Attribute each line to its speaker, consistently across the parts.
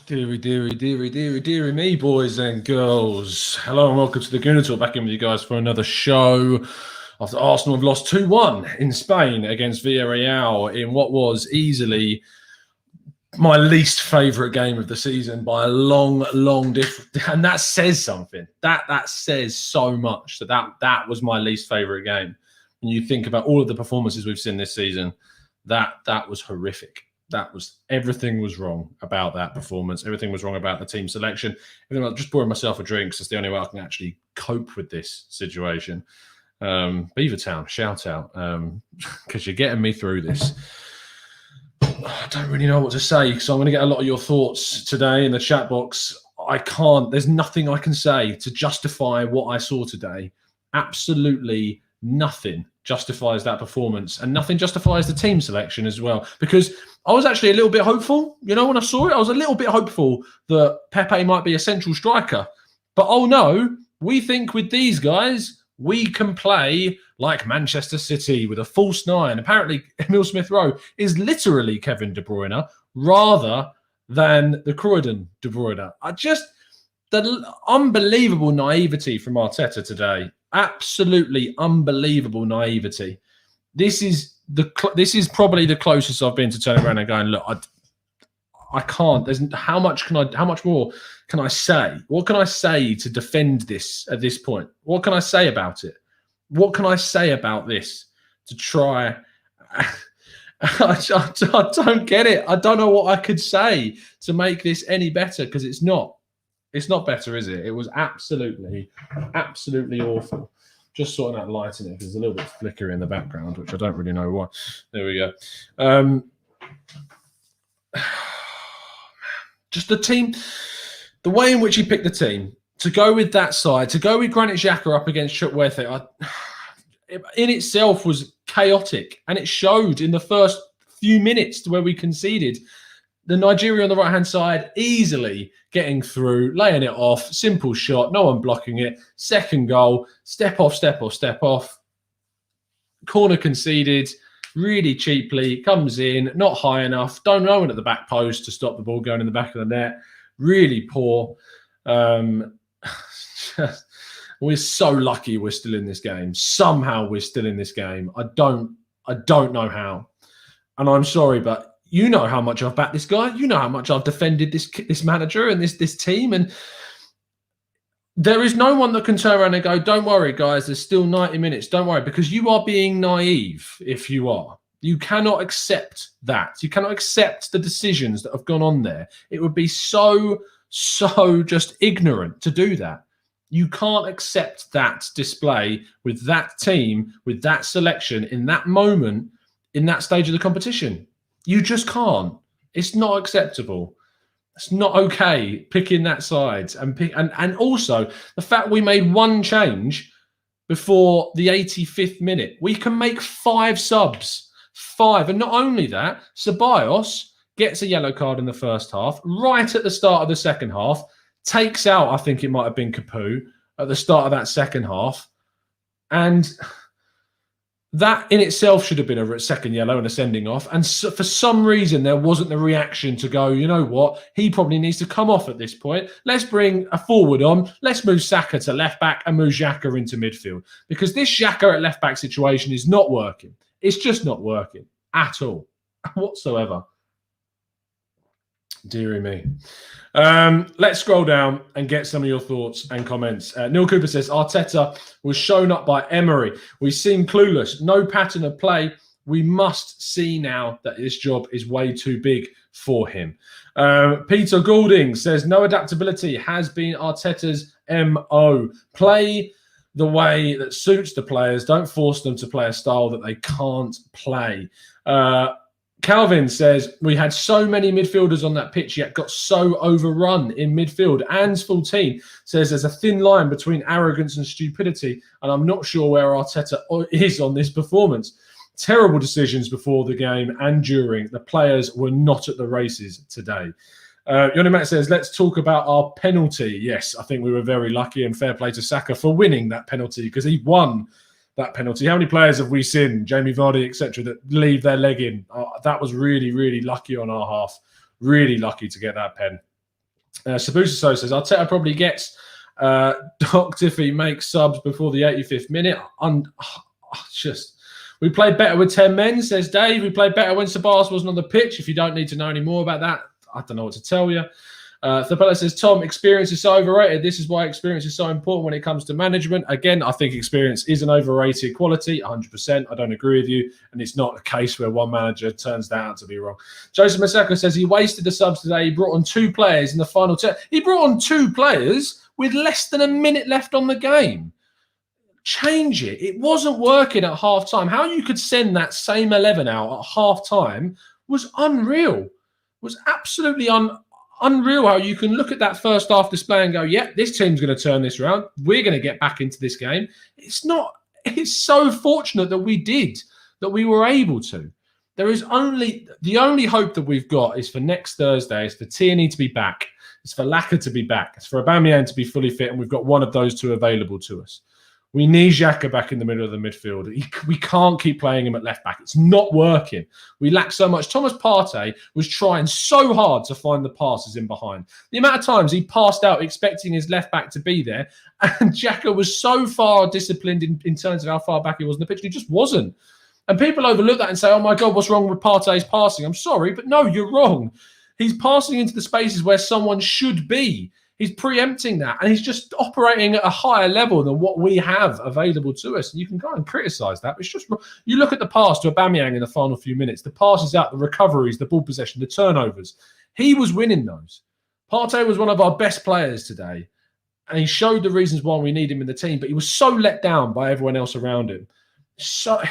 Speaker 1: Deary me, boys and girls. Hello and welcome to the Gooner Talk. Back in with you guys for another show. After Arsenal have lost 2-1 in Spain against Villarreal in what was easily my least favourite game of the season by a long difference. And that says something. That says so much. That was my least favourite game. When you think about all of the performances we've seen this season, that was horrific. Everything was wrong about that performance. Everything was wrong about the team selection. I'm just pouring myself a drink because it's the only way I can actually cope with this situation. Beavertown, shout out, because you're getting me through this. I don't really know what to say, so I'm going to get a lot of your thoughts today in the chat box. There's nothing I can say to justify what I saw today. Absolutely nothing justifies that performance, and nothing justifies the team selection as well, because I was actually a little bit hopeful. You know, when I saw it, I was a little bit hopeful that Pepe might be a central striker. But oh no, we think with these guys, we can play like Manchester City with a false nine. Apparently, Emile Smith-Rowe is literally Kevin De Bruyne rather than the Croydon De Bruyne. The unbelievable naivety from Arteta today. Absolutely unbelievable naivety. This is probably the closest I've been to turning around and going, look, I can't. How much more can I say? What can I say to defend this at this point? What can I say about it? What can I say about this to try? I don't get it. I don't know what I could say to make this any better, because it's not. It's not better, is it? It was absolutely awful. Just sorting out light in it because there's a little bit of flicker in the background, which I don't really know why. There we go. Just the team, the way in which he picked the team, to go with that side, to go with Granit Xhaka up against Chukwueze, in itself was chaotic. And it showed in the first few minutes to where we conceded. The Nigeria on the right-hand side, easily getting through, laying it off, simple shot, no one blocking it. Second goal, step off. Corner conceded, really cheaply, comes in, not high enough, no one at the back post to stop the ball going in the back of the net. Really poor. We're so lucky we're still in this game. Somehow we're still in this game. I don't know how. And I'm sorry, but you know how much I've backed this guy. You know how much I've defended this manager and this team. And there is no one that can turn around and go, don't worry, guys, there's still 90 minutes. Don't worry, because you are being naive if you are. You cannot accept that. You cannot accept the decisions that have gone on there. It would be so just ignorant to do that. You can't accept that display with that team, with that selection, in that moment, in that stage of the competition. You just can't. It's not acceptable. It's not okay picking that side. And also the fact we made one change before the 85th minute. We can make 5 subs. 5. And not only that, Ceballos gets a yellow card in the first half. Right at the start of the second half, takes out, I think it might have been Capoue, at the start of that second half. And that in itself should have been a second yellow and a sending off. And so for some reason, there wasn't the reaction to go, you know what? He probably needs to come off at this point. Let's bring a forward on. Let's move Saka to left back and move Xhaka into midfield. Because this Xhaka at left back situation is not working. It's just not working at all, whatsoever. Deary me. Let's scroll down and get some of your thoughts and comments. Neil Cooper says, Arteta was shown up by Emery. We seem clueless. No pattern of play. We must see now that this job is way too big for him. Peter Goulding says, no adaptability has been Arteta's MO. Play the way that suits the players. Don't force them to play a style that they can't play. Calvin says, we had so many midfielders on that pitch, yet got so overrun in midfield. Anne's full team says there's a thin line between arrogance and stupidity, and I'm not sure where Arteta is on this performance. Terrible decisions before the game and during. The players were not at the races today. Yoni Matt says, let's talk about our penalty. Yes, I think we were very lucky, and fair play to Saka for winning that penalty, because he won that penalty. How many players have we seen, Jamie Vardy, etc., that leave their leg in? That was really, really lucky on our half. Really lucky to get that pen. Substitutions says Arteta probably gets docked if he makes subs before the 85th minute. We played better with 10 men, says Dave. We played better when Sabas wasn't on the pitch. If you don't need to know any more about that, I don't know what to tell you. Thapella says, Tom, experience is so overrated. This is why experience is so important when it comes to management. Again, I think experience is an overrated quality, 100%. I don't agree with you. And it's not a case where one manager turns that out to be wrong. Joseph Masaka says he wasted the subs today. He brought on 2 players in the final 10. He brought on 2 players with less than a minute left on the game. Change it. It wasn't working at half-time. How you could send that same 11 out at half-time was unreal. Was absolutely unreal how you can look at that first half display and go, yeah, this team's going to turn this around. We're going to get back into this game. It's so fortunate that we did, that we were able to. The only hope that we've got is for next Thursday, is for Tierney to be back. It's for Laka to be back. It's for Aubameyang to be fully fit, and we've got one of those 2 available to us. We need Xhaka back in the middle of the midfield. We can't keep playing him at left back. It's not working. We lack so much. Thomas Partey was trying so hard to find the passes in behind. The amount of times he passed out expecting his left back to be there, and Xhaka was so far disciplined in terms of how far back he was on the pitch. He just wasn't. And people overlook that and say, oh my God, what's wrong with Partey's passing? I'm sorry, but no, you're wrong. He's passing into the spaces where someone should be. He's preempting that, and he's just operating at a higher level than what we have available to us. And you can go and criticise that. But it's just, you look at the pass to Aubameyang in the final few minutes, the passes out, the recoveries, the ball possession, the turnovers. He was winning those. Partey was one of our best players today, and he showed the reasons why we need him in the team, but he was so let down by everyone else around him. So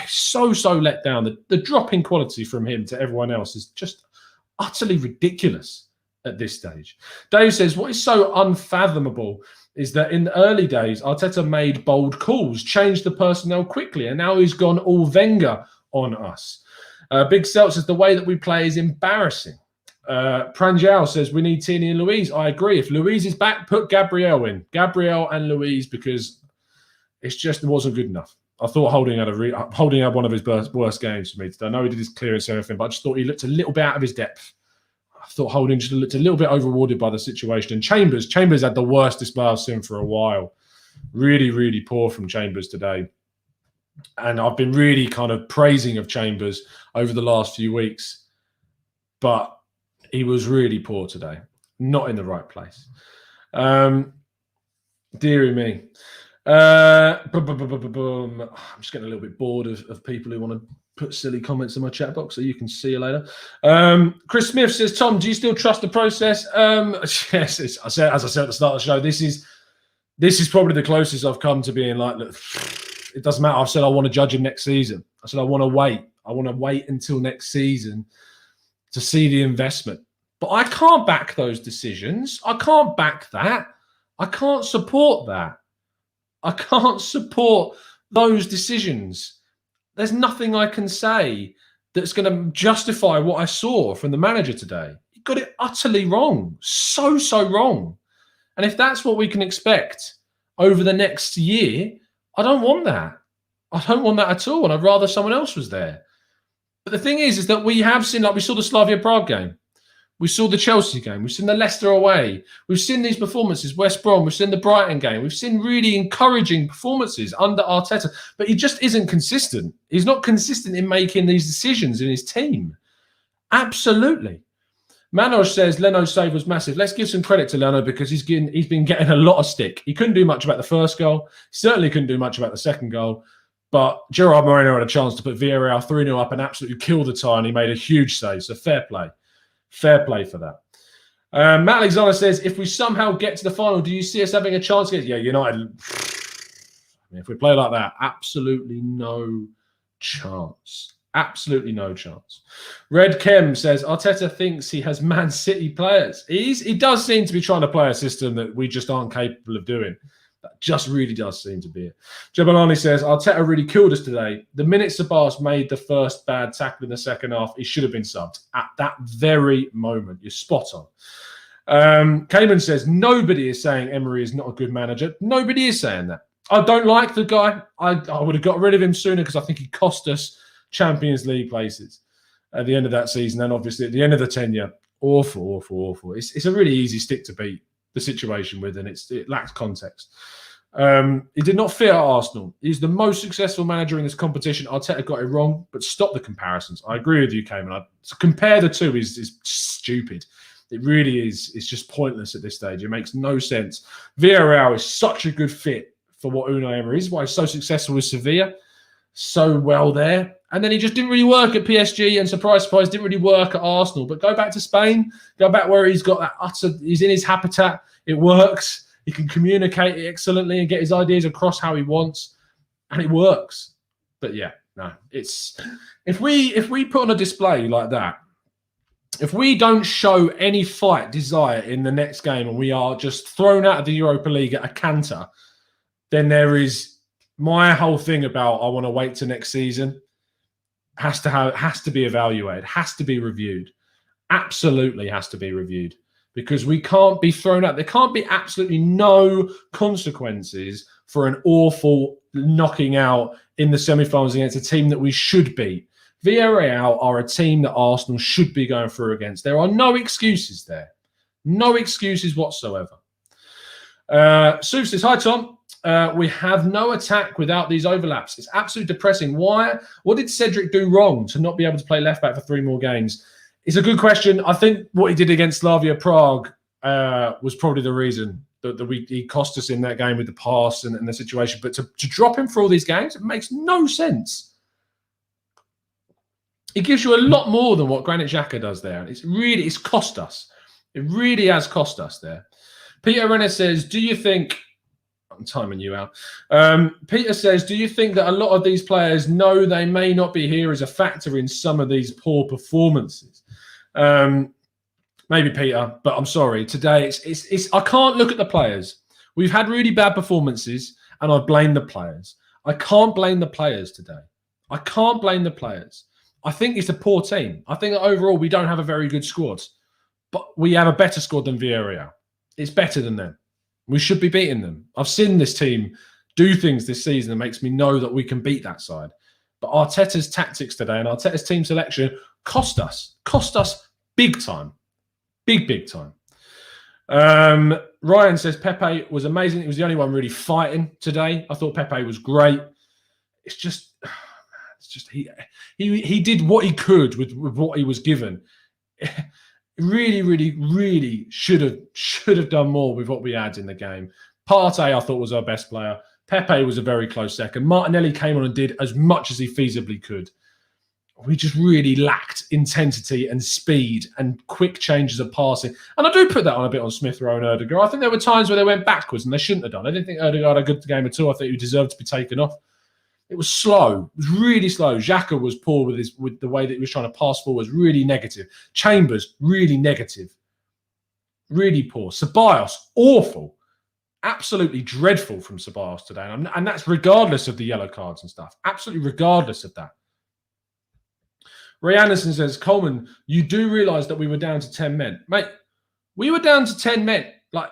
Speaker 1: let down. The drop in quality from him to everyone else is just utterly ridiculous at this stage. Dave says, what is so unfathomable is that in the early days, Arteta made bold calls, changed the personnel quickly, and now he's gone all Wenger on us. Big Celt says, the way that we play is embarrassing. Pranjal says, we need Tierney and Luiz. I agree. If Luiz is back, put Gabriel in. Gabriel and Luiz, because it wasn't good enough. I thought Holding had one of his worst games for me today. I know he did his clearance and everything, but I just thought he looked a little bit out of his depth. I thought Holding just looked a little bit overawarded by the situation. And Chambers had the worst display I've seen for a while. Really, really poor from Chambers today. And I've been really kind of praising of Chambers over the last few weeks. But he was really poor today. Not in the right place. Deary me. I'm just getting a little bit bored of people who want to put silly comments in my chat box, so you can see you later. Chris Smith says, Tom, do you still trust the process? Yes, as I said at the start of the show, this is probably the closest I've come to being like, look, it doesn't matter. I've said I want to judge him next season. I said I want to wait. I want to wait until next season to see the investment. But I can't back those decisions. I can't back that. I can't support that. I can't support those decisions. There's nothing I can say that's going to justify what I saw from the manager today. He got it utterly wrong. So wrong. And if that's what we can expect over the next year, I don't want that. I don't want that at all. And I'd rather someone else was there. But the thing is that we have seen, like we saw the Slavia Prague game. We saw the Chelsea game. We've seen the Leicester away. We've seen these performances, West Brom. We've seen the Brighton game. We've seen really encouraging performances under Arteta. But he just isn't consistent. He's not consistent in making these decisions in his team. Absolutely. Manoj says Leno's save was massive. Let's give some credit to Leno because he's been getting a lot of stick. He couldn't do much about the first goal. He certainly couldn't do much about the second goal. But Gerard Moreno had a chance to put Villarreal 3-0 up and absolutely kill the tie, and he made a huge save. So fair play. Fair play for that. Matt Alexander says, if we somehow get to the final, do you see us having a chance against? Yeah, United. I mean, if we play like that, absolutely no chance. Absolutely no chance. Red Kem says, Arteta thinks he has Man City players. He does seem to be trying to play a system that we just aren't capable of doing. That just really does seem to be it. Jabalani says, Arteta really killed us today. The minute Sabas made the first bad tackle in the second half, he should have been subbed at that very moment. You're spot on. Cayman says, nobody is saying Emery is not a good manager. Nobody is saying that. I don't like the guy. I would have got rid of him sooner because I think he cost us Champions League places at the end of that season and obviously at the end of the tenure. Awful, awful, awful. It's a really easy stick to beat the situation with, and it lacks context. He did not fit at Arsenal. He's the most successful manager in this competition. Arteta got it wrong, but stop the comparisons. I agree with you, Cayman. To compare the two is stupid. It really is. It's just pointless at this stage. It makes no sense. Villarreal is such a good fit for what Unai Emery is, why he's so successful with Sevilla, so well there. And then he just didn't really work at PSG, and surprise, surprise, didn't really work at Arsenal. But go back to Spain, go back where he's got that he's in his habitat. It works. He can communicate excellently and get his ideas across how he wants, and it works. But yeah, no, it's if we put on a display like that, if we don't show any fight, desire in the next game, and we are just thrown out of the Europa League at a canter, then there is my whole thing about I want to wait till next season has to be evaluated, has to be reviewed, absolutely has to be reviewed, because we can't be thrown out. There can't be absolutely no consequences for an awful knocking out in the semi-finals against a team that we should beat. Villarreal are a team that Arsenal should be going through against. There are no excuses there. No excuses whatsoever. Sue says, hi, Tom. We have no attack without these overlaps. It's absolutely depressing. Why? What did Cedric do wrong to not be able to play left back for 3 more games? It's a good question. I think what he did against Slavia Prague was probably the reason that he cost us in that game with the pass and the situation. But to drop him for all these games, it makes no sense. It gives you a lot more than what Granit Xhaka does there. It's cost us. It really has cost us there. Peter Renner says, do you think... I'm timing you out. Peter says, do you think that a lot of these players know they may not be here as a factor in some of these poor performances? Maybe, Peter, but I'm sorry. Today, I can't look at the players. We've had really bad performances, and I blame the players. I can't blame the players today. I can't blame the players. I think it's a poor team. I think that overall we don't have a very good squad, but we have a better squad than Villarreal. It's better than them. We should be beating them. I've seen this team do things this season that makes me know that we can beat that side. But Arteta's tactics today and Arteta's team selection cost us big time. Big time. Ryan says Pepe was amazing. He was the only one really fighting today. I thought Pepe was great. It's just he did what he could with what he was given. Really should have done more with what we had in the game. Partey, I thought, was our best player. Pepe was a very close second. Martinelli came on and did as much as he feasibly could. We just really lacked intensity and speed and quick changes of passing. And I do put that on a bit on Smith Rowe and Erdegaard. I think there were times where they went backwards and they shouldn't have done. I didn't think Erdegaard had a good game at all. I think he deserved to be taken off. It was slow. It was really slow. Xhaka was poor with the way that he was trying to pass forward. Was really negative. Chambers, really negative. Really poor. Ceballos, awful. Absolutely dreadful from Ceballos today. And that's regardless of the yellow cards and stuff. Absolutely regardless of that. Ray Anderson says, Coleman, you do realise that we were down to 10 men. Mate, we were down to 10 men. Like,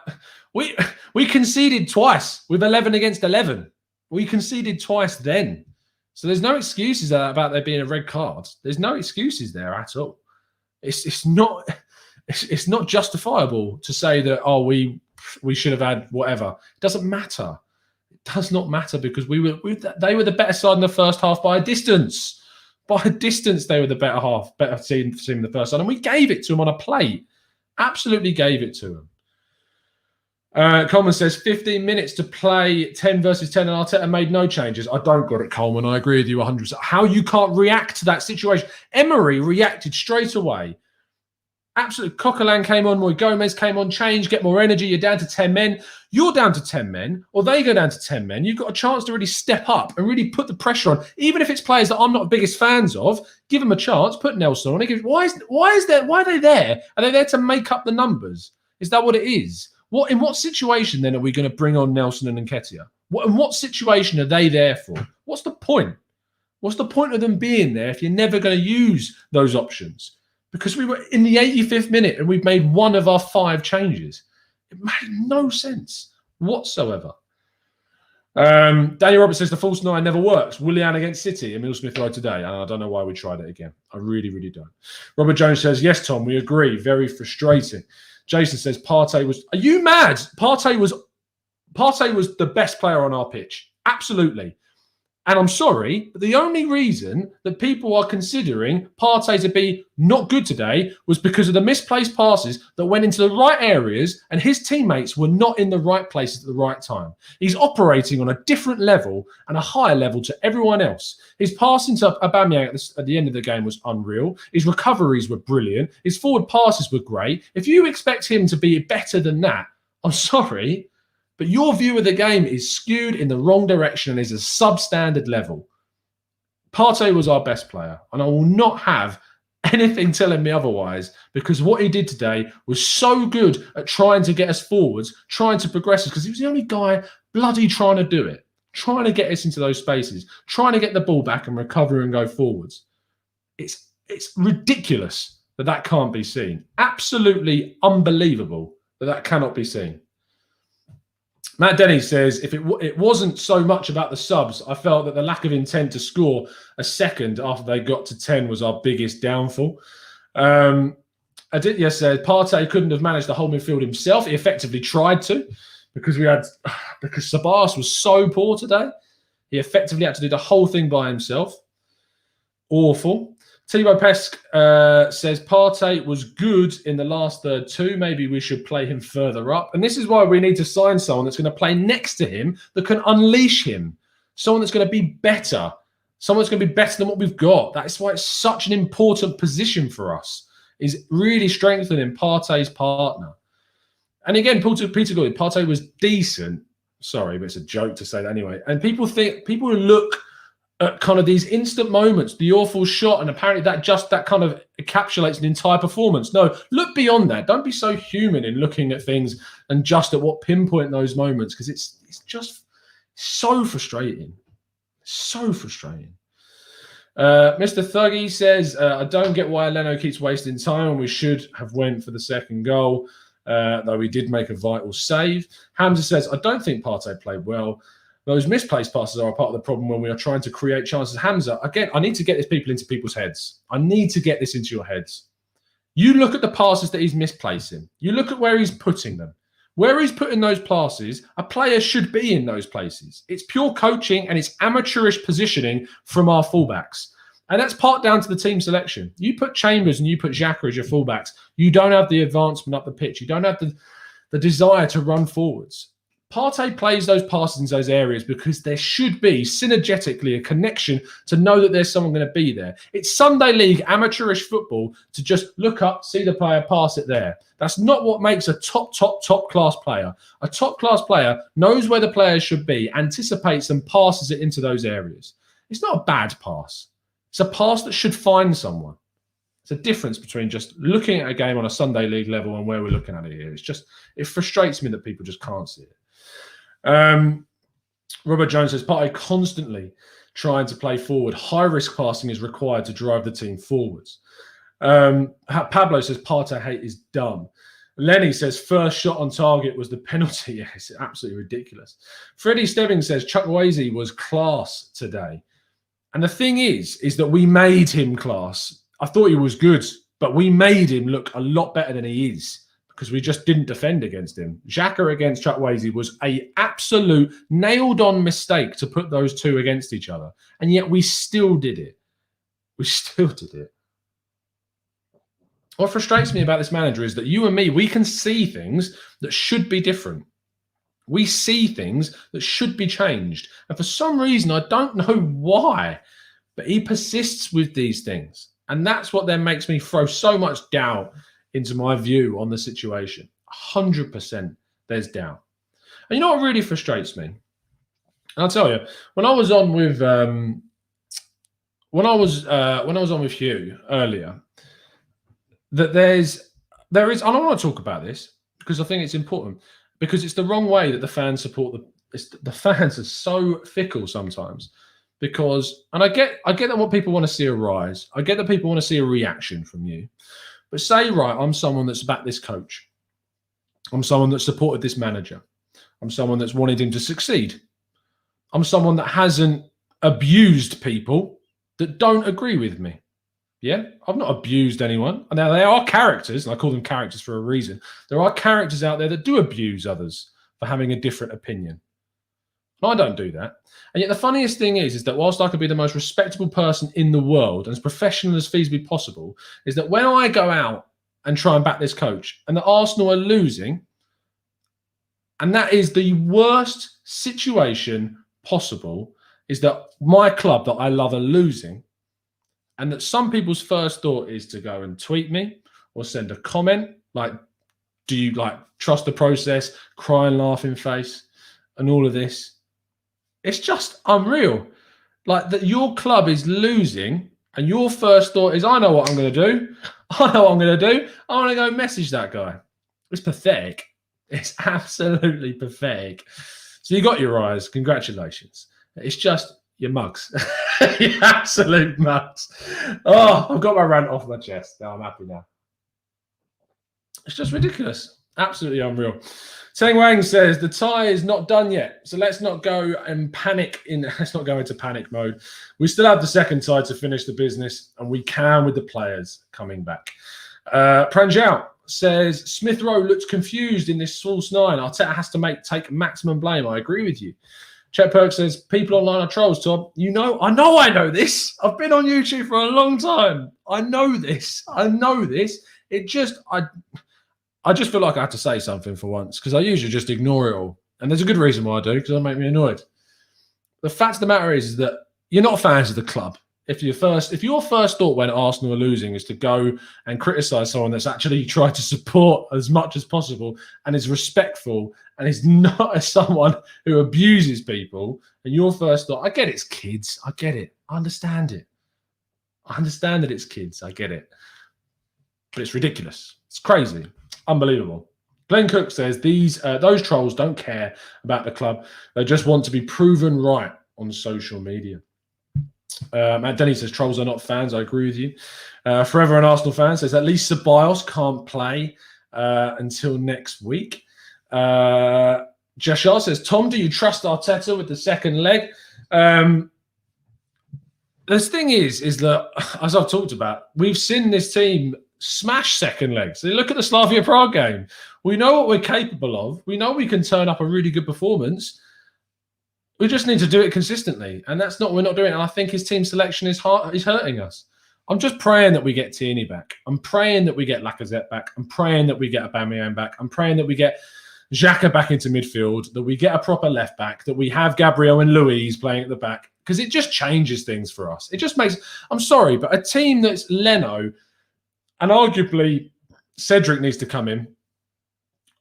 Speaker 1: we conceded twice with 11 against 11. We conceded twice then. So there's no excuses about there being a red card. There's no excuses there at all. It's not justifiable to say that, oh, we should have had whatever. It doesn't matter. It does not matter because they were the better side in the first half by a distance. By a distance, they were the better team in the first half. And we gave it to them on a plate. Absolutely gave it to them. Coleman says 15 minutes to play 10 versus 10 and Arteta made no changes. I don't get it, Coleman. I agree with you 100%. How you can't react to that situation. Emery reacted straight away. Absolutely. Coquelin came on, Moy Gomez came on, change, get more energy. You're down to 10 men. You're down to 10 men, or they go down to 10 men. You've got a chance to really step up and really put the pressure on. Even if it's players that I'm not the biggest fans of, give them a chance, put Nelson on it. Why are they there? Are they there to make up the numbers? Is that what it is? In what situation then are we going to bring on Nelson and Nketiah? In what situation are they there for? What's the point? What's the point of them being there if you're never going to use those options? Because we were in the 85th minute and we've made one of our 5 changes. It made no sense whatsoever. Daniel Roberts says the false nine never works. Willian against City, Emil Smith Rowe today. And I don't know why we tried it again. I really, really don't. Robert Jones says, yes, Tom, we agree. Very frustrating. Jason says, Partey was... Are you mad? Partey was the best player on our pitch. Absolutely. And I'm sorry, but the only reason that people are considering Partey to be not good today was because of the misplaced passes that went into the right areas and his teammates were not in the right places at the right time. He's operating on a different level and a higher level to everyone else. His passing to Aubameyang at the end of the game was unreal. His recoveries were brilliant. His forward passes were great. If you expect him to be better than that, I'm sorry, but your view of the game is skewed in the wrong direction and is a substandard level. Partey was our best player, and I will not have anything telling me otherwise, because what he did today was so good at trying to get us forwards, trying to progress us, because he was the only guy bloody trying to do it, trying to get us into those spaces, trying to get the ball back and recover and go forwards. It's ridiculous that can't be seen. Absolutely unbelievable that cannot be seen. Matt Denny says, if it wasn't so much about the subs, I felt that the lack of intent to score a second after they got to 10 was our biggest downfall. Aditya said, Partey couldn't have managed the whole midfield himself. He effectively tried to, because Sabas was so poor today. He effectively had to do the whole thing by himself. Awful. Thibaut Pesque says Partey was good in the last third too. Maybe we should play him further up. And this is why we need to sign someone that's going to play next to him that can unleash him. Someone that's going to be better. Someone that's going to be better than what we've got. That's why it's such an important position for us, is really strengthening Partey's partner. And again, Peter Gould, Partey was decent. Sorry, but it's a joke to say that anyway. And people look at kind of these instant moments, the awful shot, and apparently that kind of encapsulates an entire performance. No, look beyond that. Don't be so human in looking at things and just at what pinpoint those moments, because it's just so frustrating. So frustrating. Mr. Thuggy says, I don't get why Leno keeps wasting time and we should have went for the second goal, though we did make a vital save. Hamza says, I don't think Partey played well. Those misplaced passes are a part of the problem when we are trying to create chances. Hamza, again, I need to get this into people's heads. I need to get this into your heads. You look at the passes that he's misplacing. You look at where he's putting them. Where he's putting those passes, a player should be in those places. It's pure coaching and it's amateurish positioning from our fullbacks. And that's part down to the team selection. You put Chambers and you put Xhaka as your fullbacks. You don't have the advancement up the pitch. You don't have the desire to run forwards. Partey plays those passes in those areas because there should be synergetically a connection to know that there's someone going to be there. It's Sunday League amateurish football to just look up, see the player, pass it there. That's not what makes a top class player. A top class player knows where the players should be, anticipates and passes it into those areas. It's not a bad pass. It's a pass that should find someone. It's a difference between just looking at a game on a Sunday League level and where we're looking at it here. It frustrates me that people just can't see it. Robert Jones says, Partey constantly trying to play forward. High-risk passing is required to drive the team forwards. Pablo says, Partey hate is dumb. Lenny says, first shot on target was the penalty. Yeah, it's absolutely ridiculous. Freddie Stebbings says, Chukwueze was class today. And the thing is that we made him class. I thought he was good, but we made him look a lot better than he is, because we just didn't defend against him. Xhaka against Chukwueze was an absolute nailed-on mistake to put those two against each other. And yet we still did it. We still did it. What frustrates me about this manager is that you and me, we can see things that should be different. We see things that should be changed. And for some reason, I don't know why, but he persists with these things. And that's what then makes me throw so much doubt into my view on the situation. 100% there's doubt. And you know what really frustrates me? And I'll tell you, when I was on with Hugh earlier, that there is, and I want to talk about this because I think it's important, because it's the wrong way that the fans support the fans are so fickle sometimes. Because, and I get that what people want to see a rise. I get that people want to see a reaction from you. But say, right, I'm someone that's backed this coach. I'm someone that supported this manager. I'm someone that's wanted him to succeed. I'm someone that hasn't abused people that don't agree with me. Yeah, I've not abused anyone. Now, there are characters, and I call them characters for a reason. There are characters out there that do abuse others for having a different opinion. And I don't do that. And yet the funniest thing is that whilst I could be the most respectable person in the world and as professional as feasibly possible, is that when I go out and try and back this coach and the Arsenal are losing, and that is the worst situation possible, is that my club that I love are losing, and that some people's first thought is to go and tweet me or send a comment like, do you like trust the process, cry and laughing face, and all of this. It's just unreal. Like that your club is losing and your first thought is, I know what I'm going to do. I know what I'm going to do. I want to go message that guy. It's pathetic. It's absolutely pathetic. So you got your eyes. Congratulations. It's just your mugs. You absolute mugs. Oh, I've got my rant off my chest. Now I'm happy now. It's just ridiculous. Absolutely unreal. Teng Wang says the tie is not done yet, so let's not go and panic. Let's not go into panic mode. We still have the second tie to finish the business, and we can with the players coming back. Pranjal says Smith Rowe looks confused in this false nine. Arteta has to take maximum blame. I agree with you. Chet Perk says people online are trolls. Tom, I know this. I've been on YouTube for a long time. I know this. It just I just feel like I have to say something for once because I usually just ignore it all. And there's a good reason why I do, because it'll make me annoyed. The fact of the matter is that you're not fans of the club. If your first thought when Arsenal are losing is to go and criticise someone that's actually tried to support as much as possible and is respectful and is not someone who abuses people, and your first thought, I get it's kids. I get it. I understand it. I understand that it's kids. I get it. But it's ridiculous. It's crazy. Unbelievable. Glenn Cook says those trolls don't care about the club. They just want to be proven right on social media. Matt Denny says trolls are not fans. I agree with you. Forever an Arsenal fan says at least Ceballos can't play until next week. Jashar says, Tom, do you trust Arteta with the second leg? The thing is that, as I've talked about, we've seen this team smash second legs. So look at the Slavia Prague game. We know what we're capable of. We know we can turn up a really good performance. We just need to do it consistently. And that's not what we're not doing. And I think his team selection is hurting us. I'm just praying that we get Tierney back. I'm praying that we get Lacazette back. I'm praying that we get Aubameyang back. I'm praying that we get Xhaka back into midfield, that we get a proper left back, that we have Gabriel and Luiz playing at the back, because it just changes things for us. It just makes, I'm sorry, but a team that's Leno, and arguably Cedric needs to come in,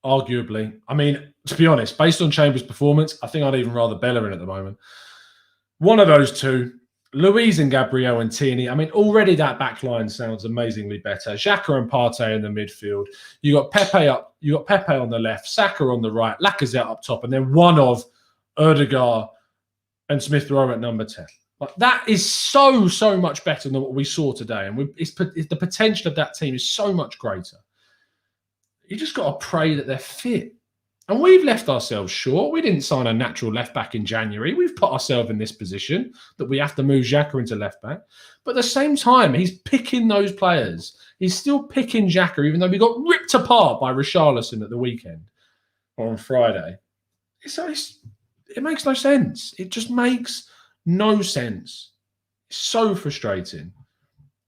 Speaker 1: arguably. I mean, to be honest, based on Chambers' performance, I think I'd even rather Bella in at the moment. One of those two, Luiz and Gabriel and Tierney. I mean, already that back line sounds amazingly better. Xhaka and Partey in the midfield. You got Pepe up. You got Pepe on the left, Saka on the right, Lacazette up top, and then one of Erdegaard and Smith Rowe at number 10. Like, that is so much better than what we saw today. And the potential of that team is so much greater. You just got to pray that they're fit. And we've left ourselves short. We didn't sign a natural left back in January. We've put ourselves in this position that we have to move Xhaka into left back. But at the same time, he's picking those players. He's still picking Xhaka, even though we got ripped apart by Richarlison at the weekend or on Friday. It makes no sense. It just makes no sense. It's so frustrating.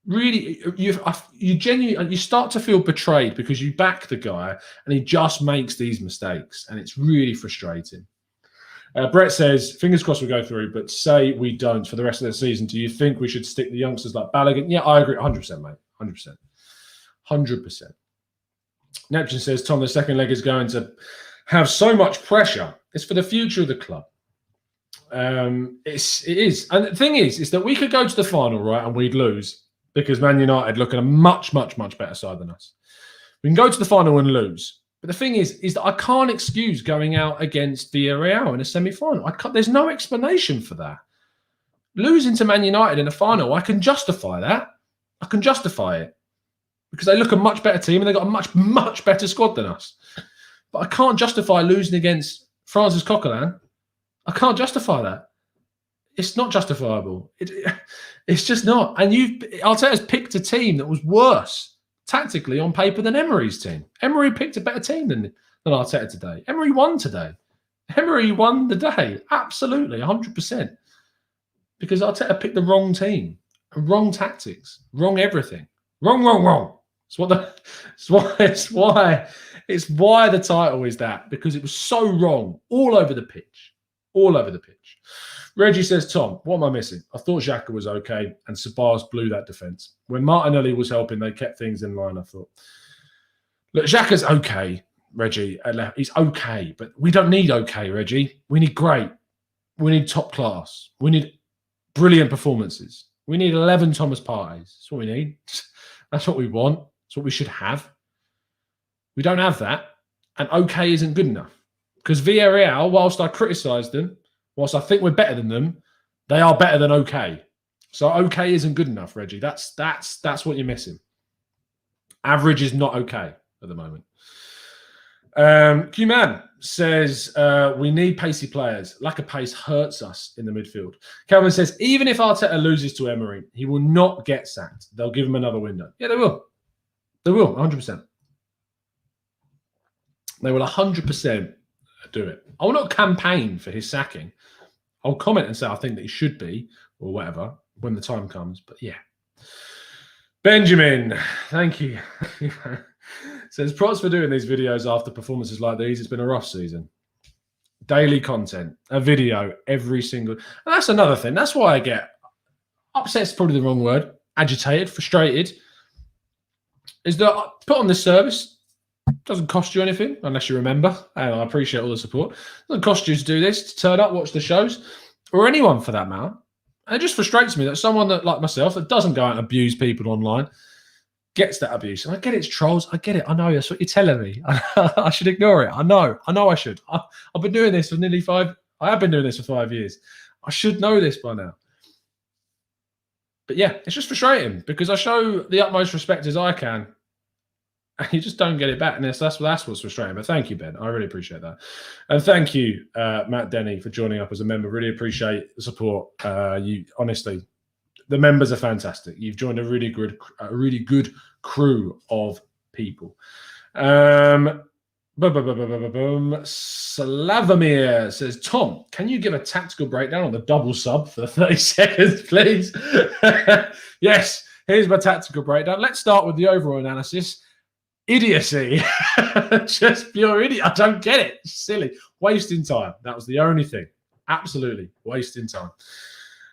Speaker 1: Really, you genuinely, you start to feel betrayed because you back the guy and he just makes these mistakes, and it's really frustrating. Brett says, fingers crossed we go through, but say we don't for the rest of the season. Do you think we should stick the youngsters like Balogun? Yeah, I agree. 100%, mate. 100%. 100%. Neptune says, Tom, the second leg is going to have so much pressure. It's for the future of the club. It is. And the thing is that we could go to the final, right, and we'd lose, because Man United look at a much better side than us. We can go to the final and lose. But the thing is that I can't excuse going out against Villarreal in a semi-final. There's no explanation for that. Losing to Man United in a final, I can justify that. I can justify it. Because they look a much better team and they've got a much better squad than us. But I can't justify losing against Francis Coquelin. I can't justify that. It's not justifiable. It's just not. And Arteta's picked a team that was worse tactically on paper than Emery's team. Emery picked a better team than Arteta today. Emery won today. Emery won the day. Absolutely, 100%. Because Arteta picked the wrong team, wrong tactics, wrong everything. Wrong. It's why the title is that, because it was so wrong all over the pitch. All over the pitch. Reggie says, Tom, what am I missing? I thought Xhaka was okay and Sabas blew that defence. When Martinelli was helping, they kept things in line, I thought. Look, Xhaka's okay, Reggie. He's okay, but we don't need okay, Reggie. We need great. We need top class. We need brilliant performances. We need 11 Thomas Parteys. That's what we need. That's what we want. That's what we should have. We don't have that. And okay isn't good enough. Because Villarreal, whilst I criticise them, whilst I think we're better than them, they are better than okay. So okay isn't good enough, Reggie. That's what you're missing. Average is not okay at the moment. Q-Man says, we need pacey players. Lack of pace hurts us in the midfield. Calvin says, even if Arteta loses to Emery, he will not get sacked. They'll give him another window. Yeah, they will. They will, 100%. They will 100% do it. I will not campaign for his sacking. I'll comment and say I think that he should be, or whatever, when the time comes. But yeah. Benjamin, thank you. Says, props for doing these videos after performances like these. It's been a rough season. Daily content, a video every single... And that's another thing. That's why I get... Upset's probably the wrong word. Agitated, frustrated. Is that I put on this service. Doesn't cost you anything, unless you remember. And I appreciate all the support. Doesn't cost you to do this, to turn up, watch the shows, or anyone for that matter. And it just frustrates me that someone that, like myself, that doesn't go out and abuse people online, gets that abuse. And I get it's trolls. I get it. I know. That's what you're telling me. I should ignore it. I know I should. I've been doing this for nearly 5... I have been doing this for 5 years. I should know this by now. But yeah, it's just frustrating because I show the utmost respect as I can. And you just don't get it back. And that's what's frustrating. But thank you, Ben. I really appreciate that. And thank you, Matt Denny, for joining up as a member. Really appreciate the support. You honestly, the members are fantastic. You've joined a really good crew of people. Slavomir says, Tom, can you give a tactical breakdown on the double sub for 30 seconds, please? Yes, here's my tactical breakdown. Let's start with the overall analysis. Idiocy. Just pure idiot. I don't get it. It's silly. Wasting time. That was the only thing. Absolutely. Wasting time.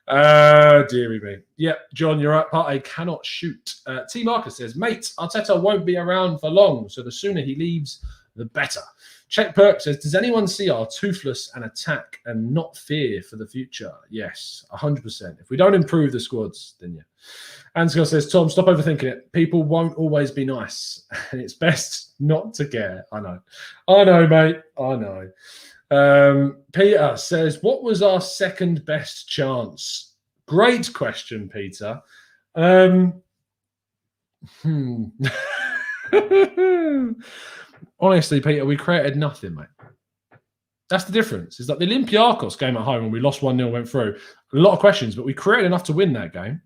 Speaker 1: Dearie me. Yep, John, you're right. Partey cannot shoot. T. Marcus says, mate, Arteta won't be around for long, so the sooner he leaves, the better. Check Perk says, does anyone see our toothless and attack and not fear for the future? Yes, 100%. If we don't improve the squads, then yeah. Ansgar says, Tom, stop overthinking it. People won't always be nice. And it's best not to care. I know, mate. I know. Peter says, what was our second best chance? Great question, Peter. Honestly, Peter, we created nothing, mate. That's the difference. It's like the Olympiacos game at home when we lost 1-0, went through. A lot of questions, but we created enough to win that game.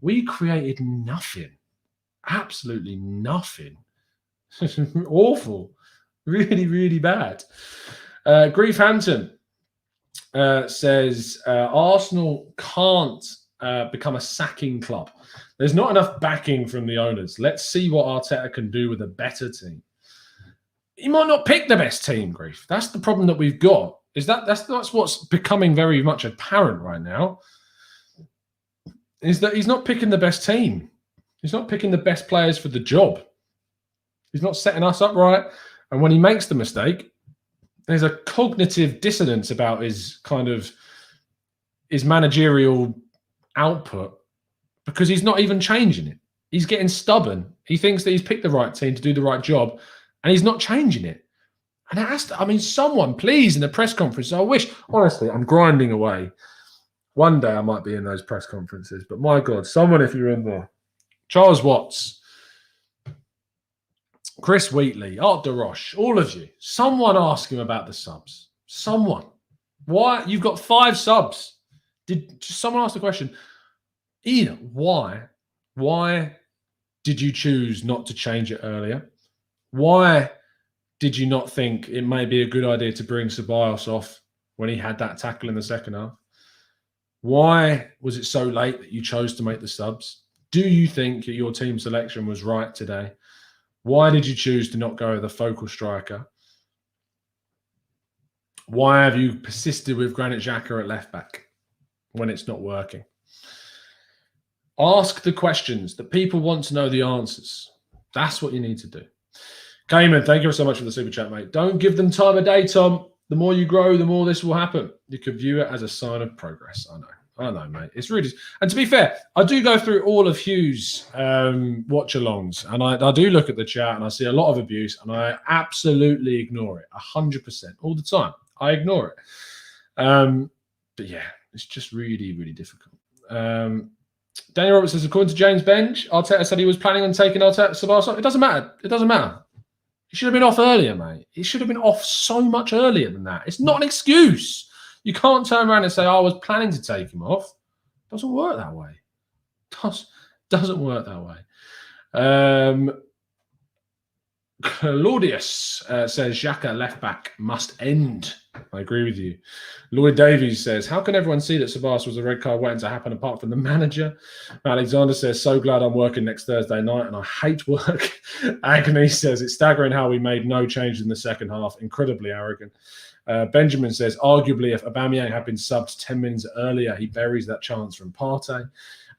Speaker 1: We created nothing. Absolutely nothing. Awful. Really, really bad. Grief Hampton says, Arsenal can't become a sacking club. There's not enough backing from the owners. Let's see what Arteta can do with a better team. He might not pick the best team, Grief. That's the problem that we've got. That's what's becoming very much apparent right now. Is that he's not picking the best team. He's not picking the best players for the job. He's not setting us up right. And when he makes the mistake, there's a cognitive dissonance about his managerial output because he's not even changing it. He's getting stubborn. He thinks that he's picked the right team to do the right job, and he's not changing it. And it has to, someone, please, in the press conference, I wish, honestly, I'm grinding away. One day I might be in those press conferences, but my God, someone, if you're in there, Charles Watts, Chris Wheatley, Art DeRoche, all of you, someone ask him about the subs. Someone. Why? You've got 5 subs. Did someone ask the question, Ian, why did you choose not to change it earlier? Why did you not think it may be a good idea to bring Ceballos off when he had that tackle in the second half? Why was it so late that you chose to make the subs? Do you think that your team selection was right today? Why did you choose to not go with a focal striker? Why have you persisted with Granit Xhaka at left back when it's not working? Ask the questions that people want to know the answers. That's what you need to do. Cayman, thank you so much for the super chat, mate. Don't give them time of day, Tom. The more you grow, the more this will happen. You could view it as a sign of progress. I know, mate. It's really, and to be fair, I do go through all of Hugh's watch-alongs, and I do look at the chat, and I see a lot of abuse, and I absolutely ignore it, 100%, all the time. I ignore it. But yeah, it's just really, really difficult. Daniel Roberts says, according to James Bench, Arteta said he was planning on taking Arteta Ceballos off. It doesn't matter. It doesn't matter. He should have been off earlier, mate. He should have been off so much earlier than that. It's not an excuse. You can't turn around and say, I was planning to take him off. It doesn't work that way. Doesn't work that way. Claudius says, Xhaka left back must end. I agree with you. Lloyd Davies says, how can everyone see that Ceballos was a red card waiting to happen apart from the manager? Alexander says, so glad I'm working next Thursday night and I hate work. Agony says, it's staggering how we made no change in the second half. Incredibly arrogant. Benjamin says, arguably, if Aubameyang had been subbed 10 minutes earlier, he buries that chance from Partey.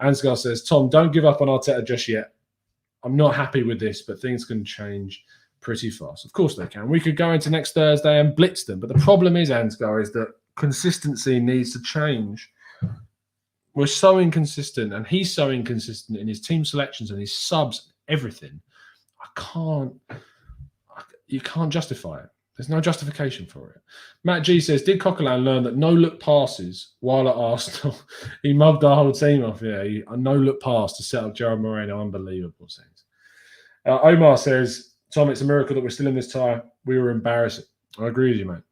Speaker 1: Ansgar says, Tom, don't give up on Arteta just yet. I'm not happy with this, but things can change pretty fast. Of course they can. We could go into next Thursday and blitz them. But the problem is, Ansgar, is that consistency needs to change. We're so inconsistent, and he's so inconsistent in his team selections and his subs, everything. You can't justify it. There's no justification for it. Matt G says, did Coquelin learn that no-look passes while at Arsenal? He mugged our whole team off. Yeah, a no-look pass to set up Gerard Moreno. Unbelievable things. Omar says, Tom, it's a miracle that we're still in this tie. We were embarrassing. I agree with you, mate.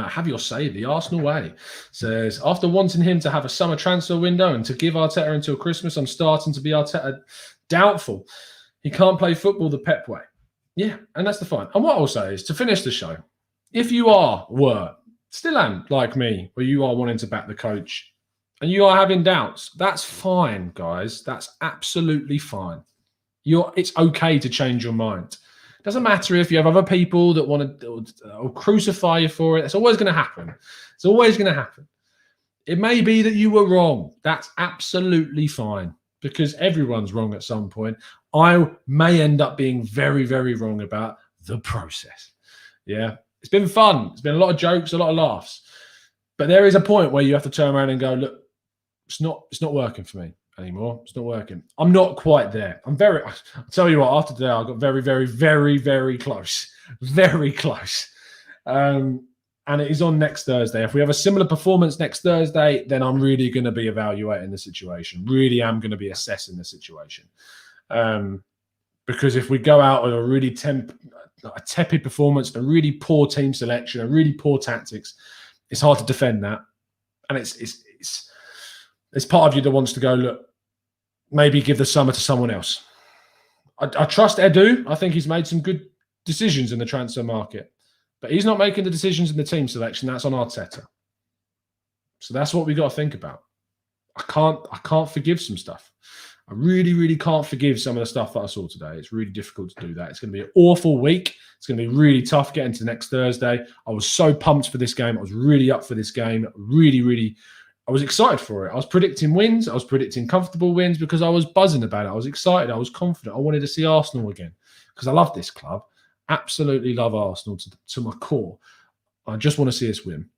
Speaker 1: Have your say. The Arsenal way says, after wanting him to have a summer transfer window and to give Arteta until Christmas, I'm starting to be Arteta doubtful. He can't play football the Pep way. Yeah, and that's the fine. And what I'll say is, to finish the show, if you still am like me, where you are wanting to back the coach and you are having doubts, that's fine, guys. That's absolutely fine. It's okay to change your mind. It doesn't matter if you have other people that want to crucify you for it. It's always going to happen. It's always going to happen. It may be that you were wrong. That's absolutely fine, because everyone's wrong at some point. I may end up being very, very wrong about the process. Yeah, it's been fun. It's been a lot of jokes, a lot of laughs. But there is a point where you have to turn around and go, look, it's not working for me anymore. It's not working. I'm not quite there. I'll tell you what, after today, I got very, very, very, very close. Very close. And it is on next Thursday. If we have a similar performance next Thursday, then I'm really going to be evaluating the situation. Really am going to be assessing the situation. Because if we go out with a really tepid performance, a really poor team selection, a really poor tactics, it's hard to defend that. And it's part of you that wants to go, look, maybe give the summer to someone else. I trust Edu. I think he's made some good decisions in the transfer market. But he's not making the decisions in the team selection. That's on Arteta. So that's what we got to think about. I can't forgive some stuff. I really, really can't forgive some of the stuff that I saw today. It's really difficult to do that. It's going to be an awful week. It's going to be really tough getting to next Thursday. I was so pumped for this game. I was really up for this game. Really, really, I was excited for it. I was predicting wins. I was predicting comfortable wins because I was buzzing about it. I was excited. I was confident. I wanted to see Arsenal again because I love this club. Absolutely love Arsenal to my core. I just want to see us win.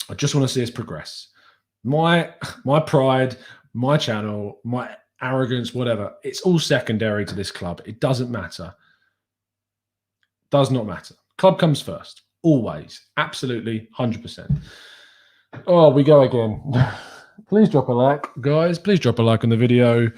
Speaker 1: I just want to see us progress. My pride, my channel, my arrogance, whatever, it's all secondary to this club. It doesn't matter. Does not matter. Club comes first. Always. Absolutely. 100%. Oh, we go again. Please drop a like, guys. Please drop a like on the video.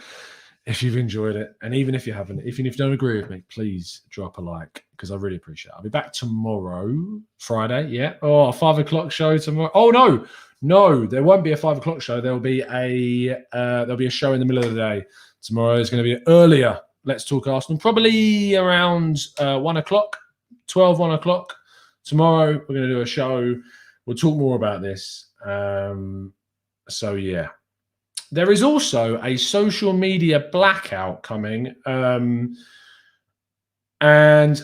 Speaker 1: if you've enjoyed it. And even if you haven't, even if you don't agree with me, please drop a like, because I really appreciate it. I'll be back tomorrow, Friday. Yeah. Oh, a 5 o'clock show tomorrow. Oh, no, there won't be a 5 o'clock show. There'll be a show in the middle of the day. Tomorrow is going to be earlier. Let's Talk Arsenal, probably around 1 o'clock, 1 o'clock. Tomorrow, we're going to do a show. We'll talk more about this. So, yeah. There is also a social media blackout coming. And I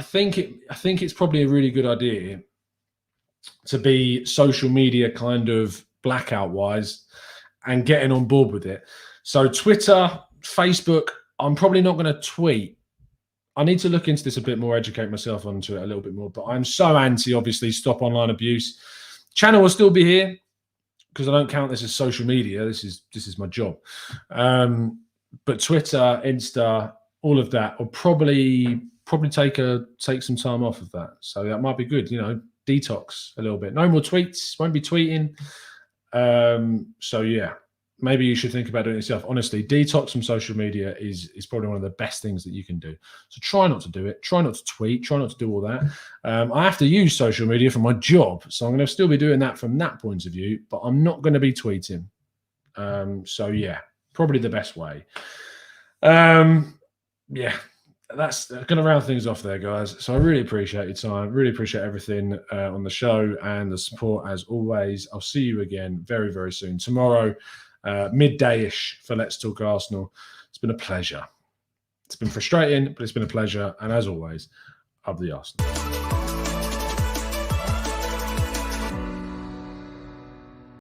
Speaker 1: think it's probably a really good idea to be social media kind of blackout wise and getting on board with it. So Twitter, Facebook, I'm probably not going to tweet. I need to look into this a bit more, educate myself onto it a little bit more. But I'm so anti, obviously, stop online abuse. Channel will still be here because I don't count this as social media. This is my job. But Twitter, Insta, all of that will probably take some time off of that. So that might be good. Detox a little bit. No more tweets. Won't be tweeting. So yeah. Maybe you should think about doing it yourself. Honestly, detox from social media is probably one of the best things that you can do. So try not to do it. Try not to tweet. Try not to do all that. I have to use social media for my job. So I'm going to still be doing that from that point of view, but I'm not going to be tweeting. So yeah, probably the best way. Yeah, that's going to round things off there, guys. So I really appreciate your time. Really appreciate everything on the show and the support as always. I'll see you again very, very soon. Tomorrow, midday-ish for Let's Talk Arsenal. It's been a pleasure. It's been frustrating, but it's been a pleasure. And as always, up the Arsenal.